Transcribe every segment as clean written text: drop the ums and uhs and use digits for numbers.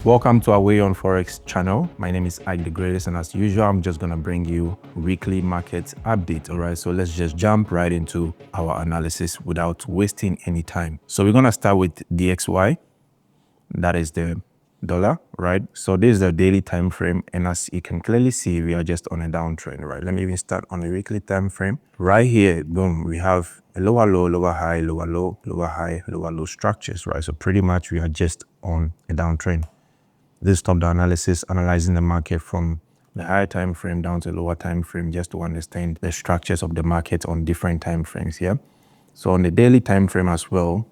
Welcome to our Way on Forex channel. My name is Ike the Greatest, and as usual, I'm just gonna bring you weekly market update. All right, so let's just jump right into our analysis without wasting any time. So we're gonna start with DXY. That is the dollar, right? So this is the daily time frame, and as you can clearly see, we are just on a downtrend, right? Let me even start on the weekly time frame. Right here, boom, we have a lower low, lower high, lower low, lower high, lower low structures, right? So pretty much we are just on a downtrend. This top-down analysis, analyzing the market from the higher time frame down to the lower time frame, just to understand the structures of the market on different time frames here. So on the daily time frame as well,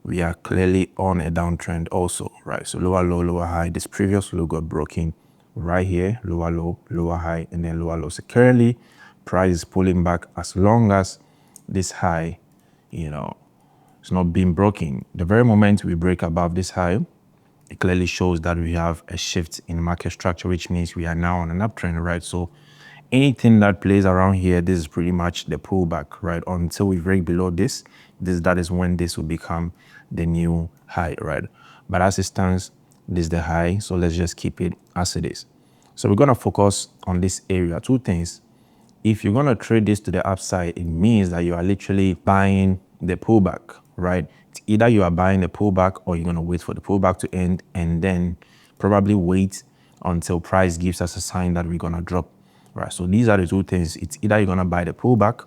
we are clearly on a downtrend also, right? So lower low, lower high. This previous low got broken right here, lower low, lower high, and then lower low. So currently, price is pulling back as long as this high, it's not being broken. The very moment we break above this high, it clearly shows that we have a shift in market structure, which means we are now on an uptrend, right? So anything that plays around here, this is pretty much the pullback, right? Until we break below this, that is when this will become the new high, right? But as it stands, this is the high, so let's just keep it as it is. So we're gonna focus on this area. Two things. If you're gonna trade this to the upside, it means that you are literally buying the pullback, right? It's either you are buying the pullback or you're going to wait for the pullback to end and then probably wait until price gives us a sign that we're going to drop, right? So these are the two things. It's either you're going to buy the pullback,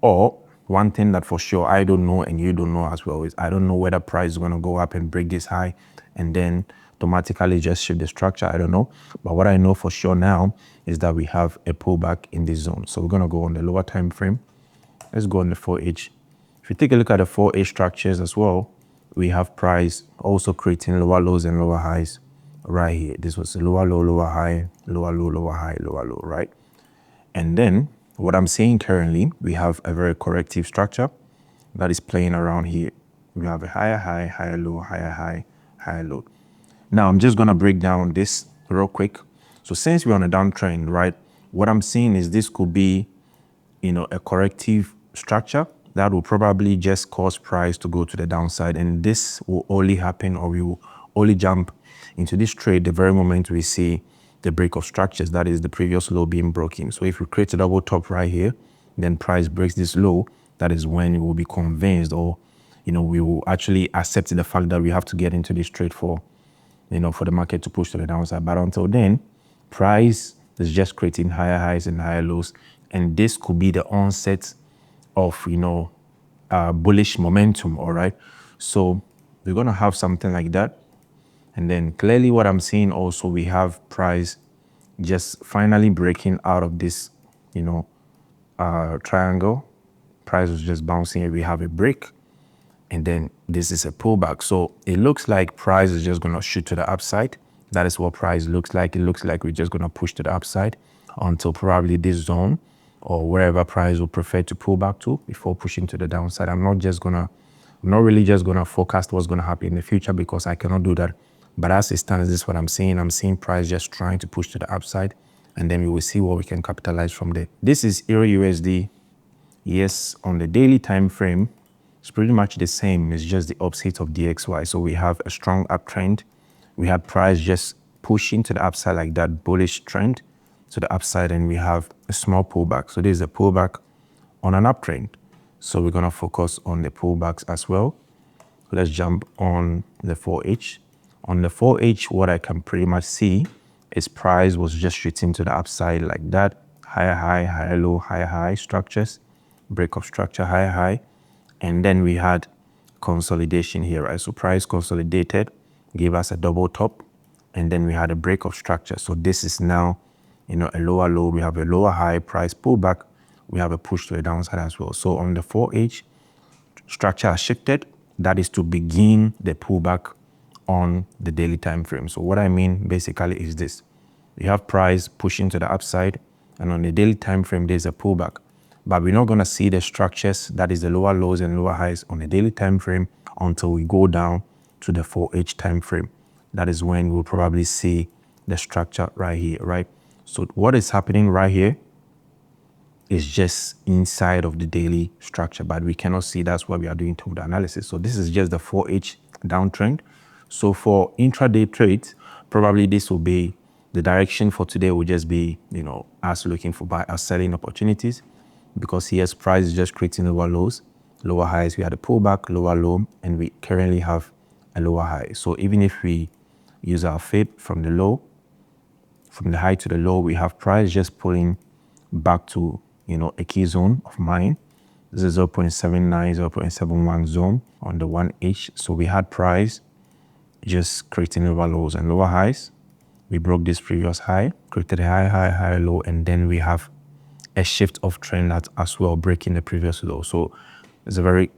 or one thing that for sure I don't know and you don't know as well is I don't know whether price is going to go up and break this high and then automatically just shift the structure. I don't know. But what I know for sure now is that we have a pullback in this zone. So we're going to go on the lower time frame. Let's go on the 4H. If you take a look at the 4H structures as well, we have price also creating lower lows and lower highs right here. This was a lower low, lower high, lower low, lower high, lower low, right? And then what I'm seeing currently, we have a very corrective structure that is playing around here. We have a higher high, higher low, higher high, higher low. Now I'm just gonna break down this real quick. So since we're on a downtrend, right, what I'm seeing is this could be, a corrective structure that will probably just cause price to go to the downside, and this will only happen, or we will only jump into this trade the very moment we see the break of structures, that is the previous low being broken. So if we create a double top right here, then price breaks this low, that is when we will be convinced, or we will actually accept the fact that we have to get into this trade for the market to push to the downside. But until then, price is just creating higher highs and higher lows, and this could be the onset of bullish momentum. All right, so we're gonna have something like that, and then clearly what I'm seeing also, we have price just finally breaking out of this triangle. Price was just bouncing here. We have a break, and then this is a pullback. So it looks like price is just gonna shoot to the upside. That is what price looks like. It looks like we're just gonna push to the upside until probably this zone or wherever price will prefer to pull back to before pushing to the downside. I'm not really just gonna forecast what's gonna happen in the future, because I cannot do that. But as it stands, this is what I'm seeing. I'm seeing price just trying to push to the upside, and then we will see what we can capitalize from there. This is Euro USD. Yes, on the daily time frame, it's pretty much the same. It's just the opposite of DXY. So we have a strong uptrend. We have price just pushing to the upside like that, bullish trend to the upside, and we have a small pullback. So this is a pullback on an uptrend. So we're gonna focus on the pullbacks as well. Let's jump on the 4H. On the 4H, what I can pretty much see is price was just shooting to the upside like that. Higher high, higher low, higher high structures, break of structure, higher high. And then we had consolidation here, right? So price consolidated, gave us a double top, and then we had a break of structure. So this is now, a lower low. We have a lower high, price pullback. We have a push to the downside as well. So on the 4H, structure has shifted. That is to begin the pullback on the daily time frame. So what I mean basically is this: you have price pushing to the upside, and on the daily time frame there's a pullback. But we're not going to see the structures, that is the lower lows and lower highs, on the daily time frame until we go down to the 4H time frame. That is when we'll probably see the structure right here, right? So what is happening right here is just inside of the daily structure, but we cannot see. That's why we are doing total analysis. So this is just the 4H downtrend. So for intraday trades, probably this will be the direction for today will just be, us looking for buy or selling opportunities, because here's price is just creating lower lows, lower highs. We had a pullback, lower low, and we currently have a lower high. So even if we use our fib from the low, from the high to the low, we have price just pulling back to, a key zone of mine. This is 0.79, 0.71 zone on the 1H. So we had price just creating lower lows and lower highs. We broke this previous high, created a high, low, and then we have a shift of trend that as well breaking the previous low. So it's a very,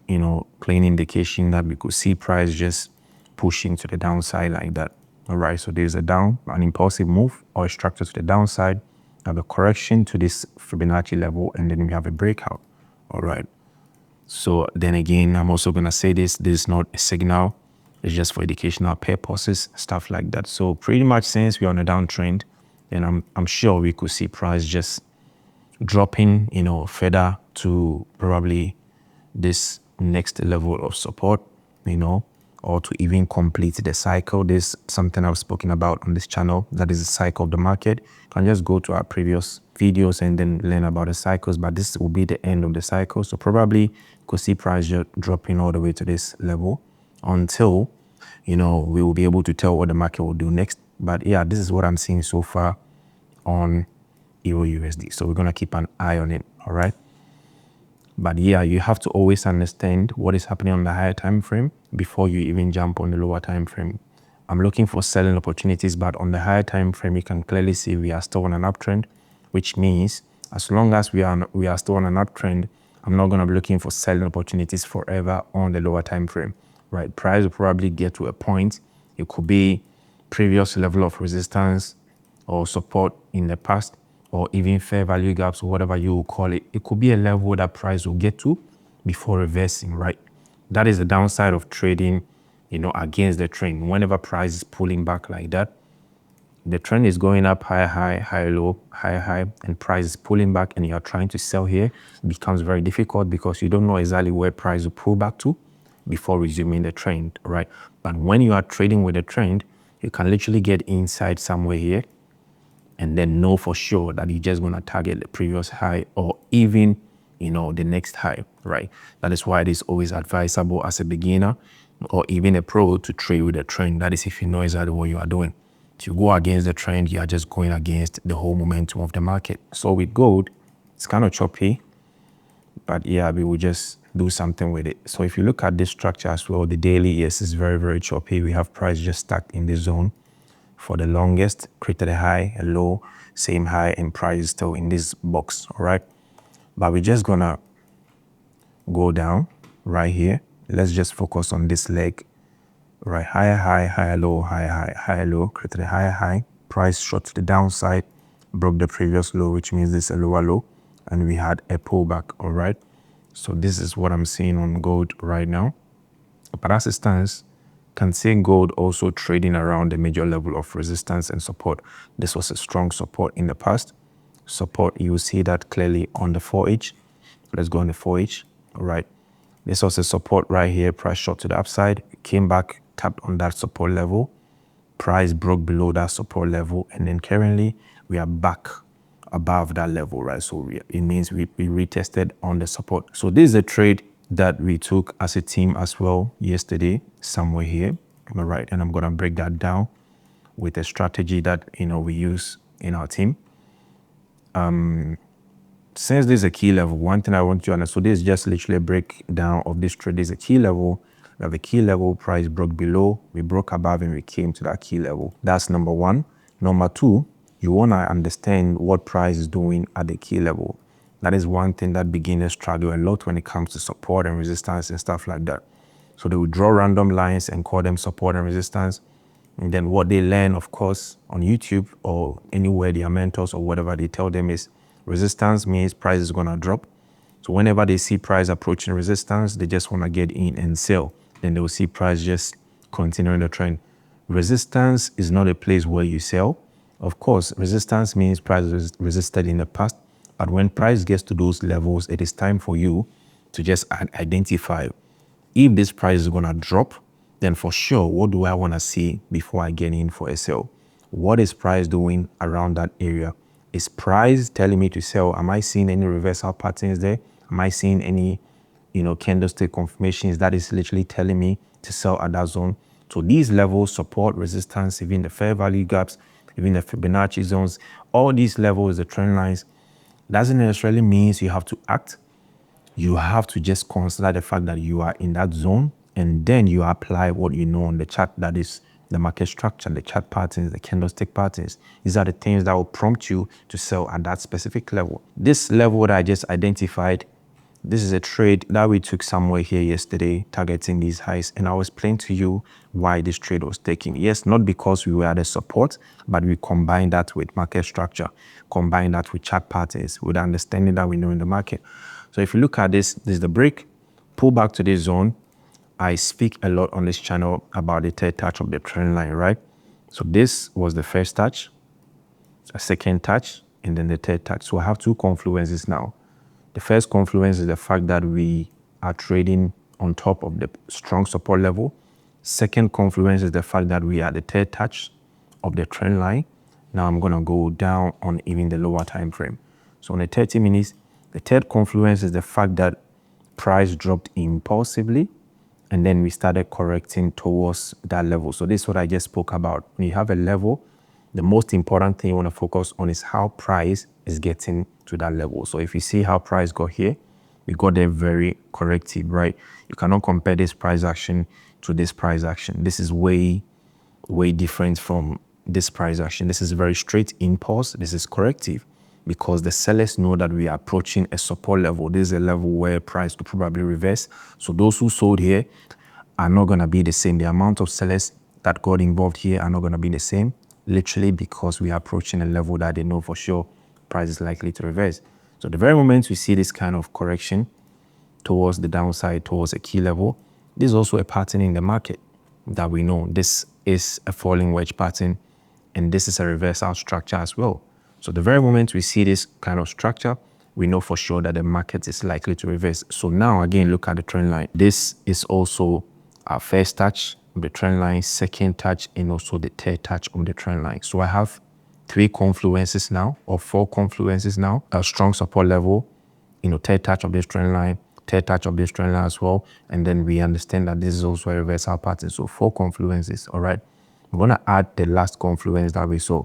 clean indication that we could see price just pushing to the downside like that. All right, so there's an impulsive move or a structure to the downside, have a correction to this Fibonacci level, and then we have a breakout. All right. So then again, I'm also going to say this is not a signal. It's just for educational purposes, stuff like that. So pretty much since we're on a downtrend, then I'm sure we could see price just dropping, further to probably this next level of support, or to even complete the cycle. This is something I've spoken about on this channel. That is the cycle of the market. You can just go to our previous videos and then learn about the cycles, but this will be the end of the cycle. So probably could see price just dropping all the way to this level until, we will be able to tell what the market will do next. But yeah, this is what I'm seeing so far on Euro USD. So we're going to keep an eye on it. All right. But yeah, you have to always understand what is happening on the higher time frame before you even jump on the lower time frame. I'm looking for selling opportunities, but on the higher time frame, you can clearly see we are still on an uptrend, which means as long as we are still on an uptrend, I'm not going to be looking for selling opportunities forever on the lower time frame. Right? Price will probably get to a point. It could be previous level of resistance or support in the past, or even fair value gaps, or whatever you will call it. It could be a level that price will get to before reversing, right? That is the downside of trading, against the trend. Whenever price is pulling back like that, the trend is going up, high, low, high, and price is pulling back, and you are trying to sell here. It becomes very difficult because you don't know exactly where price will pull back to before resuming the trend, right? But when you are trading with a trend, you can literally get inside somewhere here and then know for sure that you're just going to target the previous high or even, the next high, right? That is why it is always advisable as a beginner or even a pro to trade with a trend. That is if you know exactly what you are doing. If you go against the trend, you are just going against the whole momentum of the market. So with gold, it's kind of choppy, but yeah, we will just do something with it. So if you look at this structure as well, the daily, yes, is very, very choppy. We have price just stuck in this zone for the longest, created a high, a low, same high, and price is still in this box, all right? But we're just gonna go down right here. Let's just focus on this leg, right? Higher, low, higher, low, created a higher high, price shot to the downside, broke the previous low, which means this is a lower low, and we had a pullback, all right? So this is what I'm seeing on gold right now. But as it stands, can see gold also trading around the major level of resistance and support. This was a strong support in the past. Support, you will see that clearly on the 4H. Let's go on the 4H, all right? This was a support right here, price shot to the upside, came back, tapped on that support level, price broke below that support level, and then currently we are back above that level, right? So it means we retested on the support. So this is a trade that we took as a team as well yesterday, somewhere here, all right? And I'm gonna break that down with a strategy that, we use in our team. Since this is a key level, one thing I want you to understand, so this is just literally a breakdown of this trade. This is a key level. We have a key level, price broke below, we broke above, and we came to that key level. That's number one. Number two, you wanna understand what price is doing at the key level. That is one thing that beginners struggle a lot when it comes to support and resistance and stuff like that. So they will draw random lines and call them support and resistance. And then what they learn, of course, on YouTube or anywhere their mentors or whatever they tell them is resistance means price is going to drop. So whenever they see price approaching resistance, they just want to get in and sell. Then they will see price just continuing the trend. Resistance is not a place where you sell. Of course, resistance means price is resisted in the past. But when price gets to those levels, it is time for you to just identify if this price is going to drop, then for sure, what do I want to see before I get in for a sell? What is price doing around that area? Is price telling me to sell? Am I seeing any reversal patterns there? Am I seeing any, candlestick confirmations that is literally telling me to sell at that zone? So these levels, support, resistance, even the fair value gaps, even the Fibonacci zones, all these levels, the trend lines, doesn't necessarily mean you have to act. You have to just consider the fact that you are in that zone, and then you apply what you know on the chart, that is the market structure, the chart patterns, the candlestick patterns. These are the things that will prompt you to sell at that specific level. This level that I just identified, this is a trade that we took somewhere here yesterday, targeting these highs, and I'll explain to you why this trade was taken. Yes, not because we were at a support, but we combined that with market structure, combined that with chart patterns, with understanding that we know in the market. So if you look at this is the break, pull back to this zone. I speak a lot on this channel about the third touch of the trend line, right? So this was the first touch, a second touch, and then the third touch. So I have two confluences now. The first confluence is the fact that we are trading on top of the strong support level. Second confluence is the fact that we are at the third touch of the trend line. Now I'm going to go down on even the lower time frame. So on the 30 minutes, the third confluence is the fact that price dropped impulsively, and then we started correcting towards that level. So this is what I just spoke about. When you have a level, the most important thing you want to focus on is how price is getting to that level. So if you see how price got here, we got there very corrective, right? You cannot compare this price action to this price action. This is way different from this price action. This is very straight impulse. This is corrective, because the sellers know that we are approaching a support level. This is a level where price could probably reverse. So those who sold here are not going to be the same. The amount of sellers that got involved here are not going to be the same, literally because we are approaching a level that they know for sure price is likely to reverse. So the very moment we see this kind of correction towards the downside, towards a key level, this is also a pattern in the market that we know. This is a falling wedge pattern, and this is a reversal structure as well. So the very moment we see this kind of structure, we know for sure that the market is likely to reverse. So now again, look at the trend line. This is also our first touch of the trend line, second touch, and also the third touch of the trend line. So I have three confluences now, or four confluences now. A strong support level, third touch of this trend line, third touch of this trend line as well. And then we understand that this is also a reversal pattern. So four confluences, all right? I'm going to add the last confluence that we saw.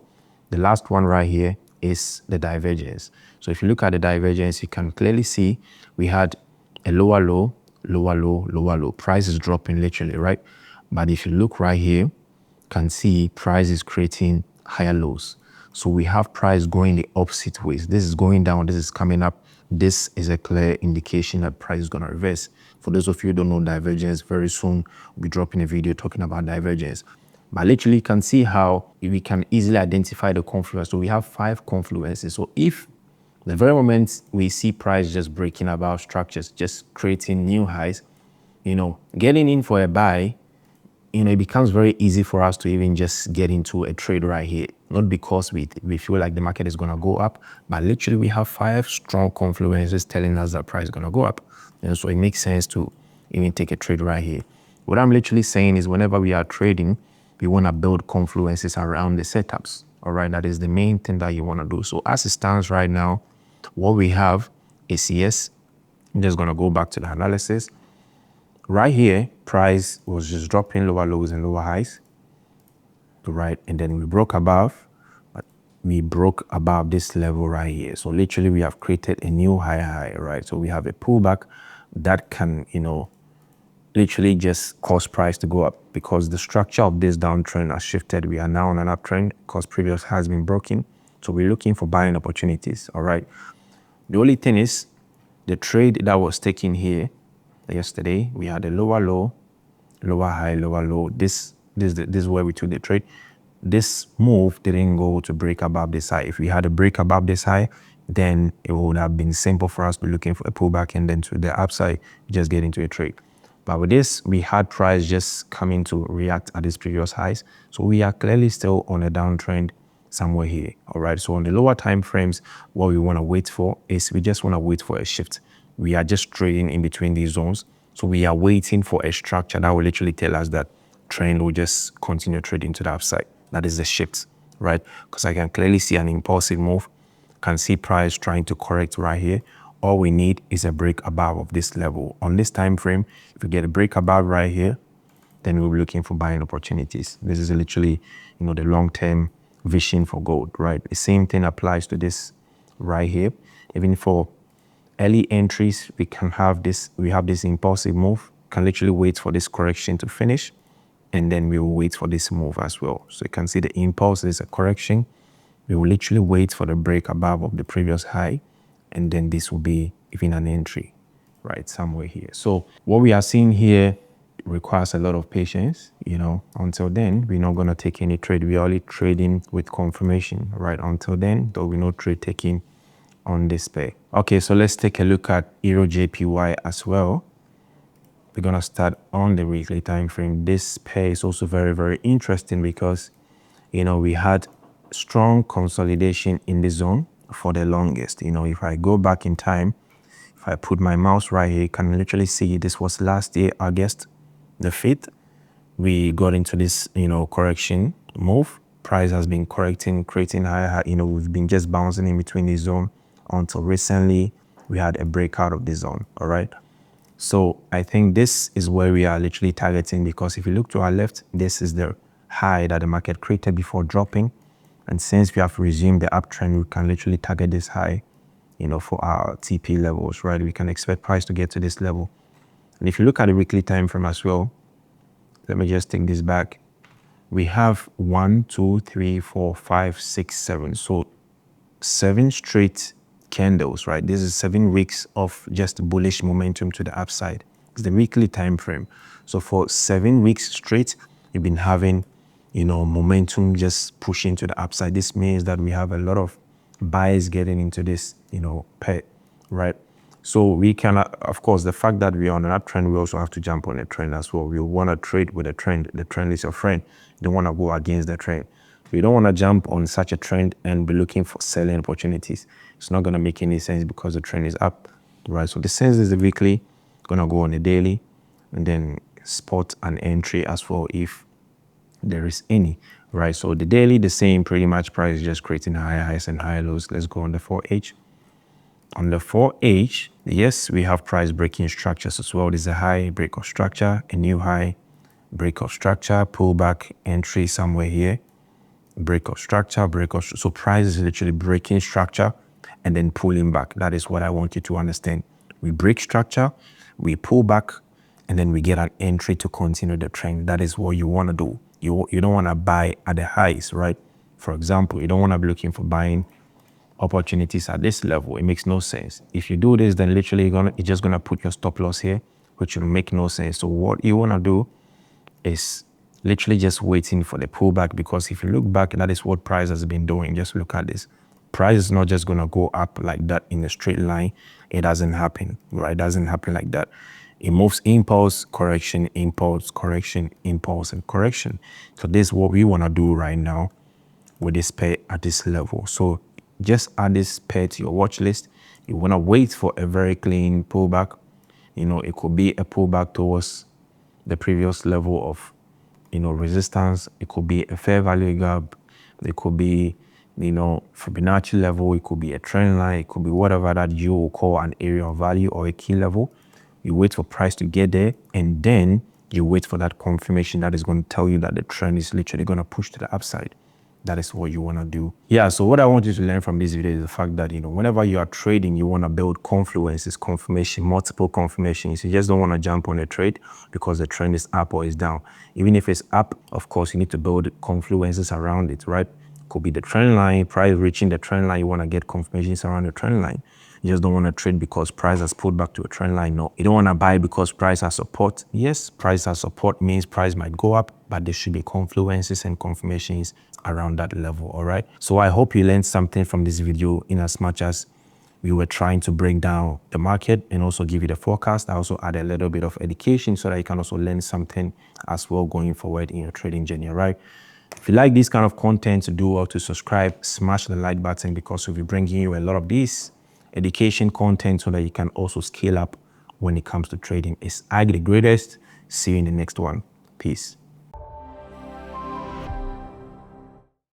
The last one right here is the divergence. So if you look at the divergence, you can clearly see we had a lower low, lower low, lower low. Price is dropping literally, right? But if you look right here, you can see price is creating higher lows. So we have price going the opposite ways. This is going down, this is coming up. This is a clear indication that price is going to reverse. For those of you who don't know divergence, very soon we'll be dropping a video talking about divergence. But literally you can see how we can easily identify the confluence. So we have 5 confluences. So if the very moment we see price just breaking above structures, just creating new highs, getting in for a buy, it becomes very easy for us to even just get into a trade right here. Not because we feel like the market is going to go up, but literally we have 5 strong confluences telling us that price is going to go up. And so it makes sense to even take a trade right here. What I'm literally saying is whenever we are trading, we want to build confluences around the setups. All right, that is the main thing that you want to do. So as it stands right now, what we have is, yes, I'm just going to go back to the analysis. Right here, price was just dropping lower lows and lower highs, right? And then we broke above, but we broke above this level right here. So literally we have created a new high, right? So we have a pullback that can, literally just cause price to go up, because the structure of this downtrend has shifted. We are now on an uptrend because previous has been broken. So we're looking for buying opportunities, all right? The only thing is the trade that was taken here yesterday, we had a lower low, lower high, lower low. This is where we took the trade. This move didn't go to break above this high. If we had a break above this high, then it would have been simple for us to be looking for a pullback and then to the upside, just get into a trade. But with this, we had price just coming to react at these previous highs. So we are clearly still on a downtrend somewhere here, all right? So on the lower time frames, what we want to wait for is we just want to wait for a shift. We are just trading in between these zones. So we are waiting for a structure that will literally tell us that trend will just continue trading to the upside. That is the shift, right? Because I can clearly see an impulsive move. Can see price trying to correct right here. All we need is a break above of this level. On this time frame, if we get a break above right here, then we'll be looking for buying opportunities. This is literally, the long-term vision for gold, right? The same thing applies to this right here. Even for early entries, we have this impulsive move, can literally wait for this correction to finish, and then we will wait for this move as well. So you can see the impulse is a correction. We will literally wait for the break above of the previous high, and then this will be even an entry, right, somewhere here. So what we are seeing here requires a lot of patience. Until then, we're not going to take any trade. We're only trading with confirmation, right? Until then, though, we're not trade taking on this pair. Okay, so let's take a look at Euro JPY as well. We're going to start on the weekly time frame. This pair is also very, very interesting because we had strong consolidation in the zone for the longest. If I go back in time, if I put my mouse right here, you can literally see this was last year, August the 5th. We got into this, correction move. Price has been correcting, creating higher, we've been just bouncing in between the zone until recently we had a breakout of the zone, all right? So I think this is where we are literally targeting, because if you look to our left, this is the high that the market created before dropping. And since we have resumed the uptrend, we can literally target this high, for our TP levels, right? We can expect price to get to this level. And if you look at the weekly time frame as well, let me just take this back. We have 1, 2, 3, 4, 5, 6, 7. So 7 straight candles, right? This is 7 weeks of just bullish momentum to the upside. It's the weekly time frame. So for 7 weeks straight, you've been having, momentum just pushing to the upside. This means that we have a lot of buyers getting into this, pair, right? So we can, of course, the fact that we're on an uptrend, we also have to jump on a trend as well. We want to trade with a trend. The trend is your friend. You don't want to go against the trend. We don't want to jump on such a trend and be looking for selling opportunities. It's not going to make any sense because the trend is up, right? So the sense is the weekly, going to go on a daily, and then spot an entry as well if there is any, right? So the daily, the same, pretty much price is just creating high highs and high lows. Let's go on the 4H. On the 4H, yes, we have price breaking structures as well. There's a high, break of structure, a new high, break of structure, pullback, entry somewhere here, break of structure, so price is literally breaking structure and then pulling back. That is what I want you to understand. We break structure, we pull back, and then we get an entry to continue the trend. That is what you want to do. You don't want to buy at the highs, right? For example, you don't want to be looking for buying opportunities at this level. It makes no sense. If you do this, then literally you're just gonna put your stop loss here, which will make no sense. So what you want to do is literally just waiting for the pullback, because if you look back, that is what price has been doing. Just look at this. Price is not just going to go up like that in a straight line. It doesn't happen, right? It doesn't happen like that. It moves impulse, correction, impulse, correction, impulse, and correction. So this is what we want to do right now with this pair at this level. So just add this pair to your watch list. You want to wait for a very clean pullback. It could be a pullback towards the previous level of, resistance. It could be a fair value gap. It could be, Fibonacci level. It could be a trend line. It could be whatever that you will call an area of value or a key level. You wait for price to get there, and then you wait for that confirmation that is going to tell you that the trend is literally going to push to the upside. That is what you want to do. Yeah, so what I want you to learn from this video is the fact that, whenever you are trading, you want to build confluences, confirmation, multiple confirmations. You just don't want to jump on a trade because the trend is up or is down. Even if it's up, of course, you need to build confluences around it, right? Could be the trend line, price reaching the trend line. You want to get confirmations around the trend line. You just don't want to trade because price has pulled back to a trend line. No, you don't want to buy because price has support. Yes, price has support means price might go up, but there should be confluences and confirmations around that level, all right? So I hope you learned something from this video, in as much as we were trying to break down the market and also give you the forecast. I also add a little bit of education so that you can also learn something as well going forward in your trading journey, all right? If you like this kind of content, do well to subscribe, smash the like button, because we'll be bringing you a lot of this education content so that you can also scale up when it comes to trading. It's Ag the Greatest. See you in the next one. Peace.